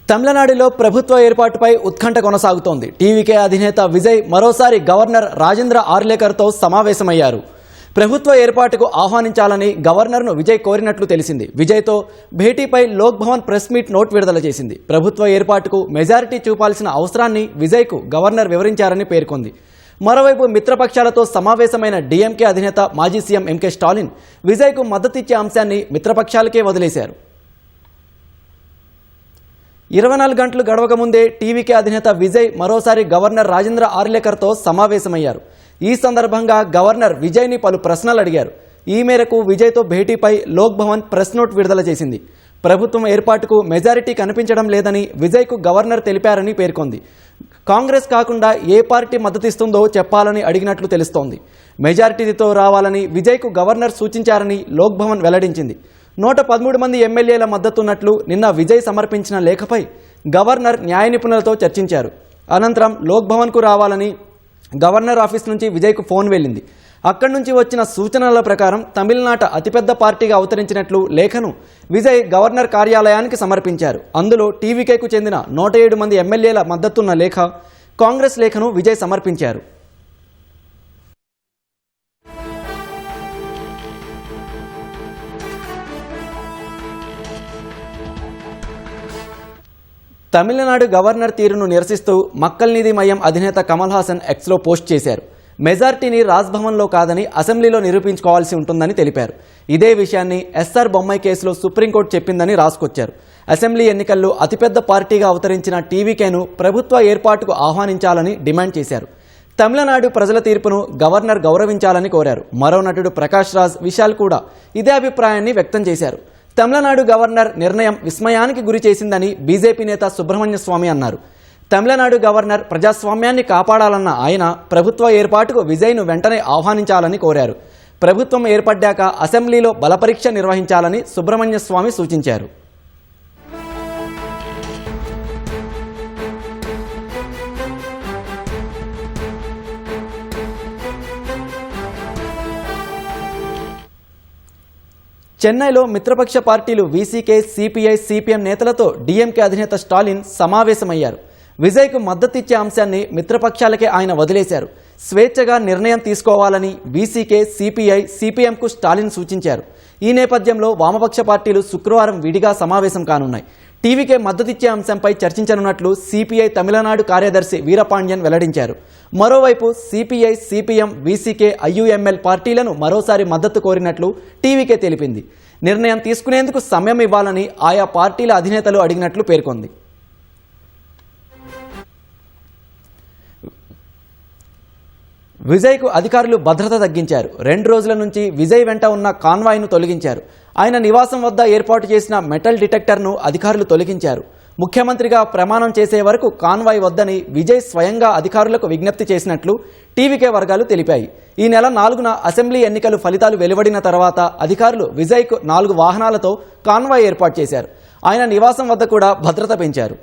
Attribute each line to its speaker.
Speaker 1: తమిళనాడులో ప్రభుత్వ ఏర్పాటుపై ఉత్కంఠ కొనసాగుతోంది. టీవీకే అధినేత విజయ్ మరోసారి గవర్నర్ రాజేంద్ర ఆర్లేకర్తో సమావేశమయ్యారు. ప్రభుత్వ ఏర్పాటుకు ఆహ్వానించాలని గవర్నర్ను విజయ్ కోరినట్లు తెలిసింది. విజయ్తో భేటీపై Lok Bhavan press meet note విడుదల చేసింది. ప్రభుత్వ ఏర్పాటుకు మెజారిటీ చూపాల్సిన అవసరాన్ని విజయ్కు గవర్నర్ వివరించారని పేర్కొంది. మరోవైపు మిత్రపక్షాలతో సమావేశమైన డీఎంకే అధినేత మాజీ సీఎం ఎంకే స్టాలిన్ విజయ్కు మద్దతిచ్చే అంశాన్ని మిత్రపక్షాలకే వదిలేశారు. 24 గంటలు గడవక ముందే టీవీకే అధినేత విజయ్ మరోసారి గవర్నర్ రాజేంద్ర ఆర్లేకర్తో సమావేశమయ్యారు. ఈ సందర్భంగా గవర్నర్ విజయ్ని పలు ప్రశ్నలు అడిగారు. ఈ మేరకు విజయ్తో భేటీపై లోక్ భవన్ ప్రెస్ నోట్ విడుదల చేసింది. ప్రభుత్వం ఏర్పాటుకు మెజారిటీ కనిపించడం లేదని విజయ్కు గవర్నర్ తెలిపారని పేర్కొంది. కాంగ్రెస్ కాకుండా ఏ పార్టీ మద్దతిస్తుందో చెప్పాలని అడిగినట్లు తెలుస్తోంది. మెజారిటీతో రావాలని విజయ్కు గవర్నర్ సూచించారని లోక్ భవన్ వెల్లడించింది. 113 మంది ఎమ్మెల్యేల మద్దతున్నట్లు నిన్న విజయ్ సమర్పించిన లేఖపై గవర్నర్ న్యాయ నిపుణులతో చర్చించారు. అనంతరం లోక్ భవన్కు రావాలని గవర్నర్ ఆఫీస్ నుంచి విజయ్కు ఫోన్ వెళ్ళింది. అక్కడి నుంచి వచ్చిన సూచనల ప్రకారం తమిళనాట అతిపెద్ద పార్టీగా అవతరించినట్లు లేఖను విజయ్ గవర్నర్ కార్యాలయానికి సమర్పించారు. అందులో టీవీకేకు చెందిన 107 మంది ఎమ్మెల్యేల మద్దతున్న లేఖ, కాంగ్రెస్ లేఖను విజయ్ సమర్పించారు. తమిళనాడు గవర్నర్ తీరును నిరసిస్తూ మక్కల్ నీధి మయ్యం అధినేత కమల్ హాసన్ ఎక్స్లో పోస్ట్ చేశారు. మెజార్టీని రాజ్భవన్లో కాదని అసెంబ్లీలో నిరూపించుకోవాల్సి ఉంటుందని తెలిపారు. ఇదే విషయాన్ని ఎస్ఆర్ బొమ్మాయి కేసులో సుప్రీంకోర్టు చెప్పిందని రాసుకొచ్చారు. అసెంబ్లీ ఎన్నికల్లో అతిపెద్ద పార్టీగా అవతరించిన టీవీకేను ప్రభుత్వ ఏర్పాటుకు ఆహ్వానించాలని డిమాండ్ చేశారు. తమిళనాడు ప్రజల తీర్పును గవర్నర్ గౌరవించాలని కోరారు. మరో నటుడు ప్రకాష్ రాజ్, విశాల్ కూడా ఇదే అభిప్రాయాన్ని వ్యక్తం చేశారు. తమిళనాడు గవర్నర్ నిర్ణయం విస్మయానికి గురి చేసిందని బీజేపీ నేత సుబ్రహ్మణ్య స్వామి అన్నారు. తమిళనాడు గవర్నర్ ప్రజాస్వామ్యాన్ని కాపాడాలన్న ఆయన ప్రభుత్వ ఏర్పాటుకు విజయ్ను వెంటనే ఆహ్వానించాలని కోరారు. ప్రభుత్వం ఏర్పడ్డాక అసెంబ్లీలో బలపరీక్ష నిర్వహించాలని సుబ్రహ్మణ్య స్వామి సూచించారు. చెన్నైలో మిత్రపక్ష పార్టీలు వీసీకే, సిపిఐ, సిపిఎం నేతలతో డీఎంకే అధినేత స్టాలిన్ సమావేశమయ్యారు. విజయ్కు మద్దతిచ్చే అంశాన్ని మిత్రపక్షాలకే ఆయన వదిలేశారు. స్వేచ్ఛగా నిర్ణయం తీసుకోవాలని వీసీకే, సిపిఐ, సిపిఎంకు స్టాలిన్ సూచించారు. ఈ నేపథ్యంలో వామపక్ష పార్టీలు శుక్రవారం విడిగా సమావేశం కానున్నాయి. టీవీకే మద్దతిచ్చే అంశంపై చర్చించనున్నట్లు సిపిఐ తమిళనాడు కార్యదర్శి వీరపాండ్యన్ వెల్లడించారు. మరోవైపు సిపిఐ, సిపిఎం, వీసీకే, ఐయుఎంఎల్ పార్టీలను మరోసారి మద్దతు కోరినట్లు టీవీకే తెలిపింది. నిర్ణయం తీసుకునేందుకు సమయం ఇవ్వాలని ఆయా పార్టీల అధినేతలు అడిగినట్లు పేర్కొంది. విజయ్కు అధికారులు భద్రత తగ్గించారు. 2 రోజుల నుంచి విజయ్ వెంట ఉన్న కాన్వాయ్ను తొలగించారు. ఆయన నివాసం వద్ద ఏర్పాటు చేసిన మెటల్ డిటెక్టర్ను అధికారులు తొలగించారు. ముఖ్యమంత్రిగా ప్రమాణం చేసే వరకు కాన్వాయ్ వద్దని విజయ్ స్వయంగా అధికారులకు విజ్ఞప్తి చేసినట్లు టీవీకే వర్గాలు తెలిపాయి. ఈ నెల 4న అసెంబ్లీ ఎన్నికలు ఫలితాలు వెలువడిన తర్వాత అధికారులు విజయ్కు 4 వాహనాలతో కాన్వాయ్ ఏర్పాటు చేశారు. ఆయన నివాసం వద్ద కూడా భద్రత పెంచారు.